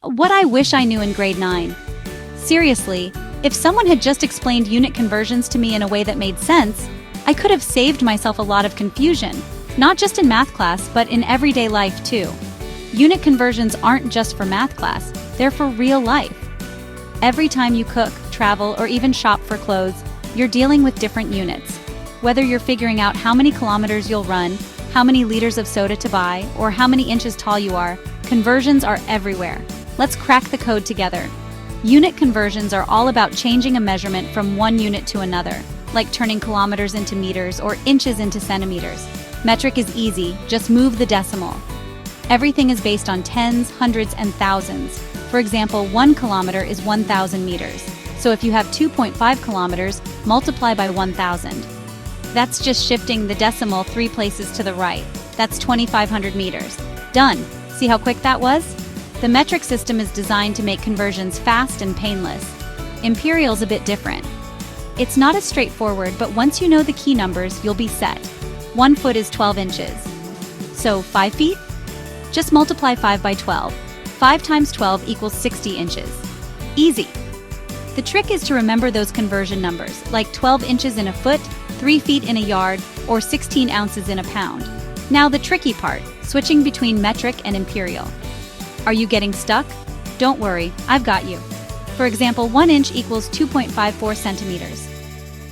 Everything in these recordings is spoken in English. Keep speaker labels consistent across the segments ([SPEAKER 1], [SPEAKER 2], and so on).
[SPEAKER 1] What I wish I knew in grade 9. Seriously, if someone had just explained unit conversions to me in a way that made sense, I could have saved myself a lot of confusion, not just in math class, but in everyday life too. Unit conversions aren't just for math class, they're for real life. Every time you cook, travel, or even shop for clothes, you're dealing with different units. Whether you're figuring out how many kilometers you'll run, how many liters of soda to buy, or how many inches tall you are, conversions are everywhere. Let's crack the code together. Unit conversions are all about changing a measurement from one unit to another, like turning kilometers into meters or inches into centimeters. Metric is easy, just move the decimal. Everything is based on tens, hundreds, and thousands. For example, 1 kilometer is 1,000 meters. So if you have 2.5 kilometers, multiply by 1,000. That's just shifting the decimal 3 places to the right. That's 2,500 meters. Done. See how quick that was? The metric system is designed to make conversions fast and painless. Imperial's a bit different. It's not as straightforward, but once you know the key numbers, you'll be set. 1 foot is 12 inches. So 5 feet? Just multiply 5 by 12. 5 times 12 equals 60 inches. Easy. The trick is to remember those conversion numbers, like 12 inches in a foot, 3 feet in a yard, or 16 ounces in a pound. Now the tricky part, switching between metric and imperial. Are you getting stuck? Don't worry, I've got you. For example, 1 inch equals 2.54 centimeters.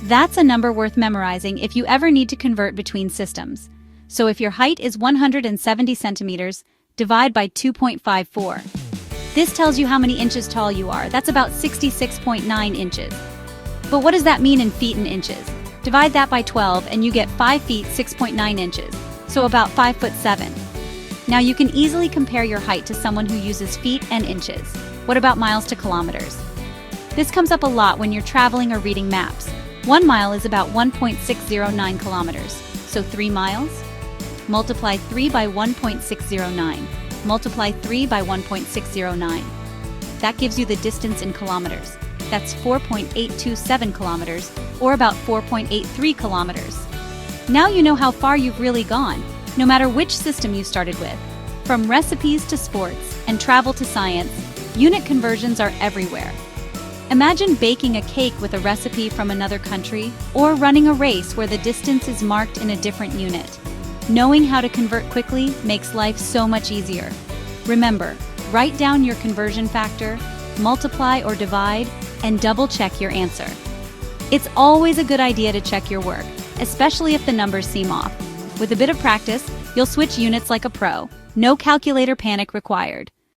[SPEAKER 1] That's a number worth memorizing if you ever need to convert between systems. So if your height is 170 centimeters, divide by 2.54. This tells you how many inches tall you are. That's about 66.9 inches. But what does that mean in feet and inches? Divide that by 12 and you get 5 feet 6.9 inches, so about 5'7". Now you can easily compare your height to someone who uses feet and inches. What about miles to kilometers? This comes up a lot when you're traveling or reading maps. 1 mile is about 1.609 kilometers, so 3 miles? Multiply 3 by 1.609. Multiply 3 by 1.609. That gives you the distance in kilometers. That's 4.827 kilometers, or about 4.83 kilometers. Now you know how far you've really gone, no matter which system you started with. From recipes to sports and travel to science, unit conversions are everywhere. Imagine baking a cake with a recipe from another country, or running a race where the distance is marked in a different unit. Knowing how to convert quickly makes life so much easier. Remember, write down your conversion factor, multiply or divide, and double-check your answer. It's always a good idea to check your work, especially if the numbers seem off. With a bit of practice, you'll switch units like a pro. No calculator panic required.